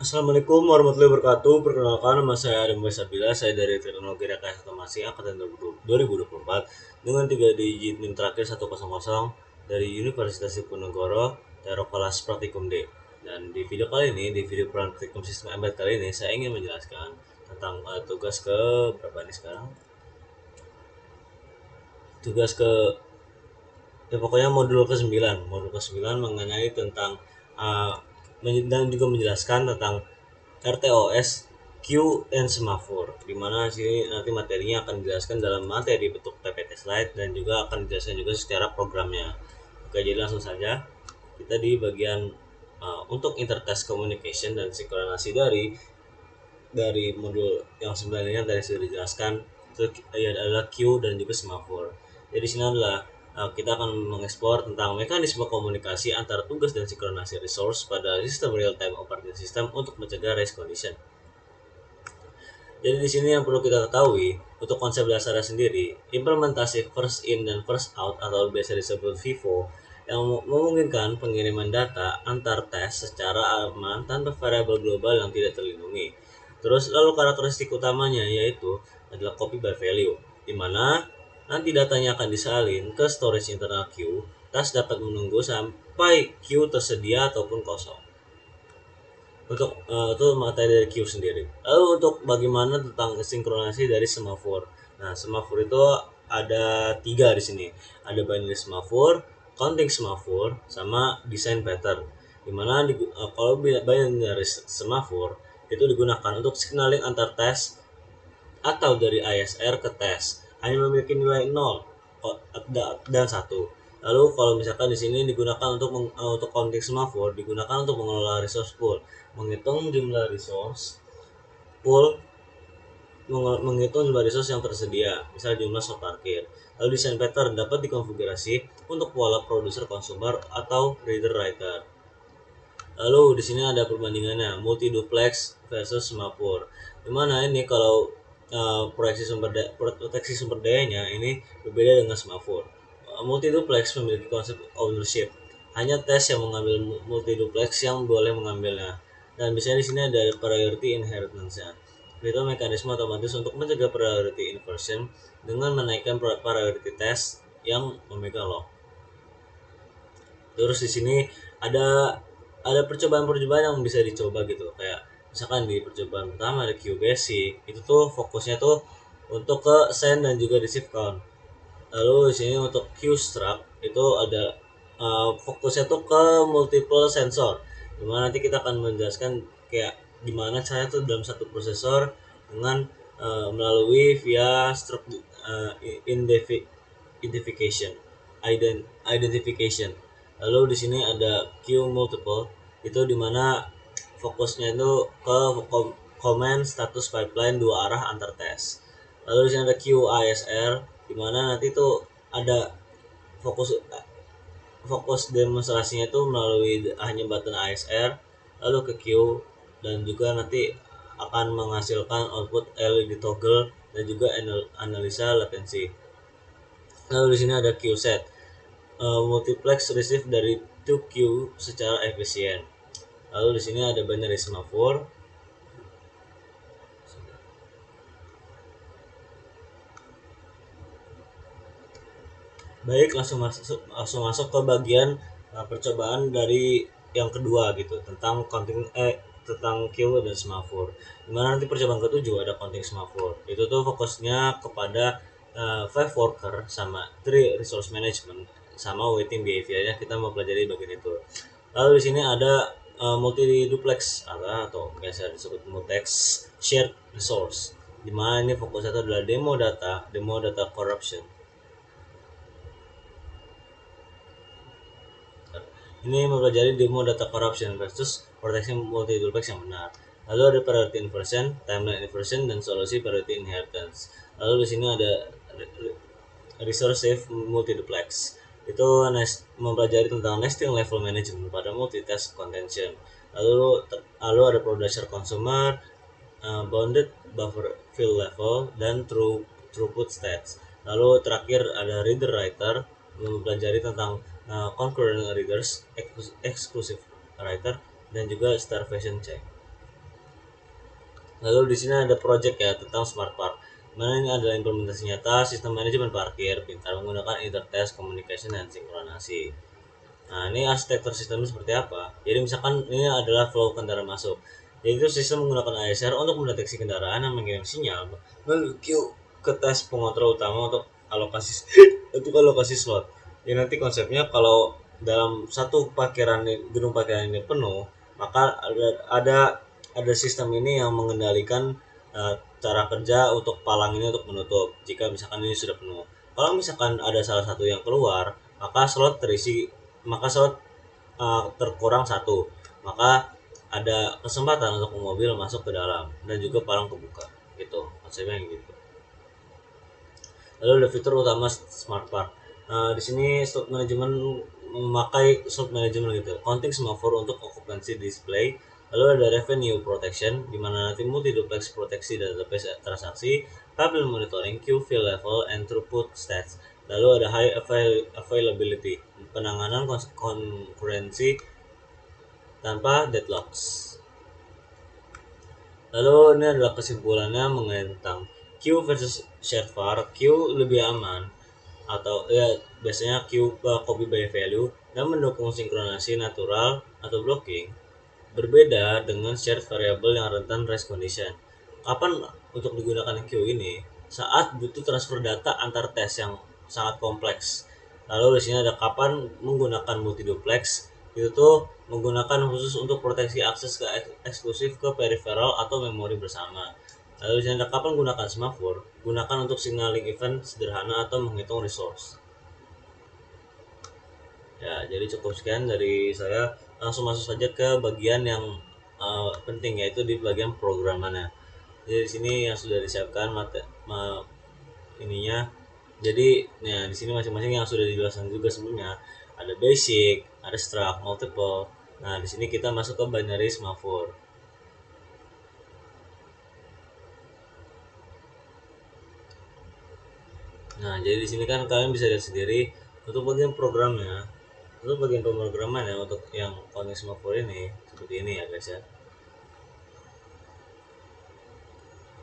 Assalamualaikum warahmatullahi wabarakatuh. Perkenalkan, nama saya Adam Sabila. Saya dari Teknologi Rekayasa Otomasi Angkatan 2024 dengan 3 digit NIM terakhir 100 dari Universitas Diponegoro, Daerah Kelas Praktikum D. Dan di video kali ini, di video praktikum sistem embedded kali ini, saya ingin menjelaskan tentang tugas ke berapa ini sekarang? Tugas ke ya pokoknya modul ke-9 mengenai tentang uh, dan juga menjelaskan tentang RTOS, Q dan semafor, di mana sini nanti materinya akan dijelaskan dalam materi bentuk PPT slide dan juga akan dijelaskan juga secara programnya. Oke, jadi langsung saja kita di bagian untuk intertest communication dan sinkronasi dari modul yang sebenarnya tadi sudah dijelaskan. Itu adalah Q dan juga semafor. Jadi sini adalah kita akan mengeksplor tentang mekanisme komunikasi antara tugas dan sinkronasi resource pada sistem real time operating system untuk mencegah race condition. Jadi di sini yang perlu kita ketahui untuk konsep dasarnya sendiri, implementasi first in dan first out atau biasa disebut FIFO yang memungkinkan pengiriman data antar tes secara aman tanpa variabel global yang tidak terlindungi. Terus lalu karakteristik utamanya yaitu adalah copy by value, di mana nanti datanya akan disalin ke storage internal queue, tas dapat menunggu sampai queue tersedia ataupun kosong untuk itu materi dari Q sendiri. Lalu untuk bagaimana tentang sinkronasi dari semafor. Nah, semafor itu ada tiga di sini. Ada binary semafor, counting semafor, sama design pattern. Dimana kalau binary semafor itu digunakan untuk signaling antar tes atau dari ISR ke tes hanya memiliki nilai 0 dan 1. Lalu kalau misalkan di sini digunakan untuk konteks semafor digunakan untuk mengelola resource pool, menghitung jumlah resource pool, menghitung jumlah resource yang tersedia, misalnya jumlah slot parkir. Lalu desain pattern dapat dikonfigurasi untuk pola producer consumer atau reader writer. Lalu di sini ada perbandingannya multi duplex versus semafor. Dimana ini kalau proteksi sumber dayanya ini berbeda dengan semafor. Multi duplex memiliki konsep ownership. Hanya tes yang mengambil multi duplex yang boleh mengambilnya. Dan biasanya di sini ada priority inheritance-nya. Itu mekanisme otomatis untuk mencegah priority inversion dengan menaikkan priority test yang memegang lock. Terus di sini ada percobaan-percobaan yang bisa dicoba gitu, kayak misalkan di percobaan pertama ada Q basic, itu tuh fokusnya tuh untuk ke send dan juga receive count. Lalu di sini untuk Q struct itu ada fokusnya tuh ke multiple sensor, dimana nanti kita akan menjelaskan kayak gimana cara tuh dalam satu prosesor dengan melalui via struct identification identification. Lalu di sini ada Q multiple, itu dimana fokusnya itu ke command status pipeline dua arah antar tes. Lalu di sini ada Q ISR, dimana nanti itu ada fokus fokus demonstrasinya itu melalui hanya button ISR, lalu ke Q, dan juga nanti akan menghasilkan output LED toggle dan juga analisa latensi. Lalu di sini ada Q set, multiplex receive dari 2Q secara efisien. Lalu di sini ada binary semafor. Baik, langsung masuk ke bagian percobaan dari yang kedua gitu, tentang tentang Q dan semafor. Dimana nanti percobaan ketujuh ada counting semafor. Itu tuh fokusnya kepada five worker sama three resource management sama waiting behaviornya, kita mau pelajari bagian itu. Lalu di sini ada multi duplex atau biasa disebut multex shared resource. Dimana ini fokusnya itu adalah demo data corruption. Ini mempelajari demo data corruption versus proteksi multi duplex yang benar. Lalu ada priority inversion, timeline inversion, dan solusi priority inheritance. Lalu di sini ada resource safe multi duplex. Itu mempelajari tentang nesting level management pada multitask contention. Lalu ada producer consumer, bounded buffer fill level, dan throughput stats. Lalu terakhir ada reader writer, mempelajari tentang concurrent readers, exclusive writer, dan juga starvation check. Lalu di sini ada project ya tentang smart park. Mana ini adalah implementasi nyata sistem manajemen parkir pintar menggunakan interface, communication, dan sinkronasi. Nah, ini arsitektur sistemnya seperti apa? Jadi misalkan ini adalah flow kendaraan masuk. Yaitu sistem menggunakan ASR untuk mendeteksi kendaraan yang mengirim sinyal menuju ke tes pengontrol utama untuk alokasi untuk alokasi slot. Jadi nanti konsepnya kalau dalam satu parkiran gedung parkiran ini penuh, maka ada sistem ini yang mengendalikan cara kerja untuk palang ini untuk menutup jika misalkan ini sudah penuh. Kalau misalkan ada salah satu yang keluar, maka slot terkurang satu, maka ada kesempatan untuk mobil masuk ke dalam dan juga palang kebuka gitu konsepnya gitu. Lalu ada fitur utama smart park. Di sini slot manajemen memakai slot manajemen gitu, counting semafor untuk occupancy display. Lalu ada revenue protection di mana nanti multi duplex proteksi database transaksi, public monitoring, queue fill level, and throughput stats. Lalu ada high availability, penanganan konkurensi tanpa deadlocks. Lalu ini adalah kesimpulannya mengenai tentang queue versus shared var. Queue lebih aman atau ya biasanya queue copy by value dan mendukung sinkronasi natural atau blocking. Berbeda dengan shared variable yang rentan race condition. Kapan untuk digunakan queue ini? Saat butuh transfer data antar tes yang sangat kompleks. Lalu di sini ada kapan menggunakan multi duplex, itu tuh menggunakan khusus untuk proteksi akses ke eksklusif ke peripheral atau memori bersama. Lalu di sini ada kapan gunakan semafor, gunakan untuk signaling event sederhana atau menghitung resource. Ya, jadi cukup sekian dari saya. Langsung masuk saja ke bagian yang penting, yaitu di bagian programannya. Jadi di sini yang sudah disiapkan ininya. Jadi ya di sini masing-masing yang sudah dijelaskan juga sebelumnya. Ada basic, ada struct, multiple. Nah, di sini kita masuk ke binary semafor. Nah, jadi di sini kan kalian bisa lihat sendiri untuk bagian programnya. Untuk bagian pemrograman ya untuk yang counting semafor ini seperti ini ya guys ya.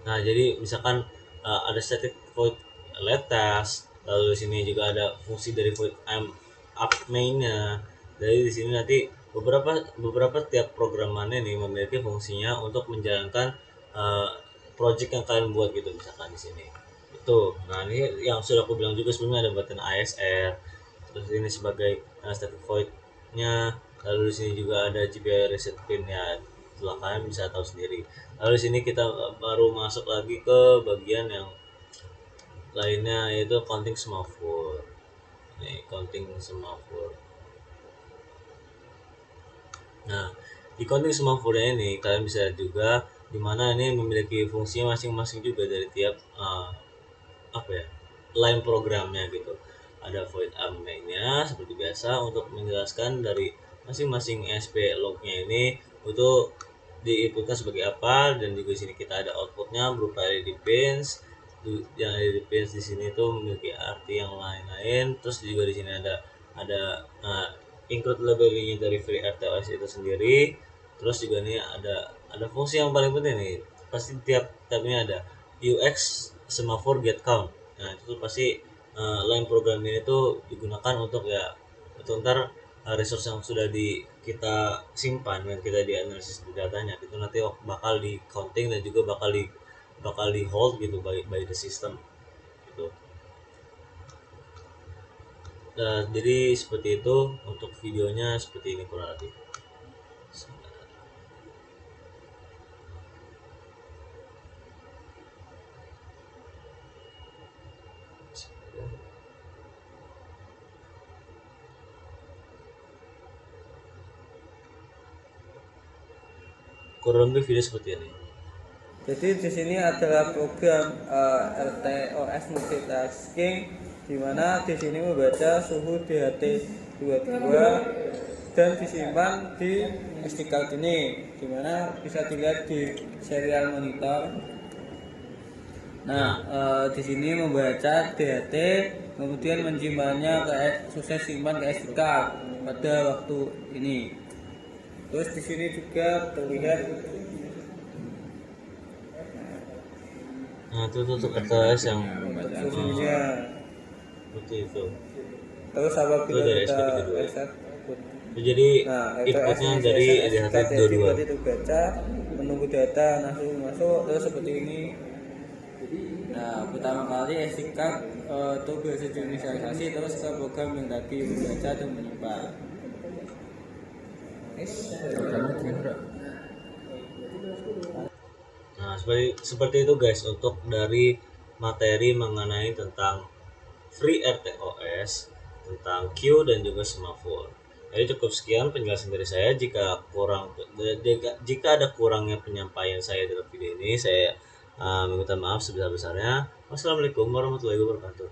Nah, jadi misalkan ada static void let test, lalu di sini juga ada fungsi dari void up main-nya. Dari di sini nanti beberapa tiap programannya nih memiliki fungsinya untuk menjalankan project yang kalian buat gitu misalkan di sini. Itu. Nah, ini yang sudah aku bilang juga sebelumnya ada button ASR. Terus ini sebagai static void-nya. Lalu di sini juga ada GPI reset pin ya. Itulah kalian bisa tahu sendiri. Lalu di sini kita baru masuk lagi ke bagian yang lainnya yaitu counting semafor. Nih, counting semafor. Nah, di counting semafornya ini kalian bisa lihat juga di mana ini memiliki fungsi masing-masing juga dari tiap line programnya gitu. Ada void main-nya seperti biasa untuk menjelaskan dari masing-masing SP lognya ini untuk diinputkan sebagai apa, dan juga di sini kita ada outputnya berupa LED pins. Yang LED pins di sini tuh memiliki arti yang lain-lain. Terus juga di sini ada include labelingnya dari FreeRTOS itu sendiri. Terus juga nih ada fungsi yang paling penting nih, pasti tiap tabnya ada UX semaphore get count. Nah, itu pasti line program ini tuh digunakan untuk ya ntar resource yang sudah kita simpan dan kita dianalisis di datanya itu nanti bakal di counting dan juga bakal di hold gitu by the system gitu. Nah, jadi seperti itu untuk videonya, seperti ini kurang lebih. Kurang lebih video seperti ini. Jadi di sini adalah program RTOS multitasking, di mana di sini membaca suhu DHT22 dan disimpan di SD card ini, di mana bisa dilihat di serial monitor. Nah, di sini membaca DHT, kemudian menyimpannya sukses simpan ke SD card pada waktu ini. Terus di sini juga terlihat itu tuh untuk RTOS yang fungsinya. seperti itu. Terus apabila Itu dari kita SP32 ya. reset, Jadi nah itu inputnya SNCSN dari SK EDHT jadi 22. berarti itu baca, menunggu data langsung masuk terus seperti ini. Nah pertama kali SK itu berhasil diinisialisasi terus ke program yang tadi membaca dan menyimpan. Nah, seperti itu guys untuk dari materi mengenai tentang free RTOS, tentang Q dan juga semafor. Jadi cukup sekian penjelasan dari saya. Jika ada kurangnya penyampaian saya dalam video ini, saya meminta maaf sebesar-besarnya. Wassalamualaikum warahmatullahi wabarakatuh.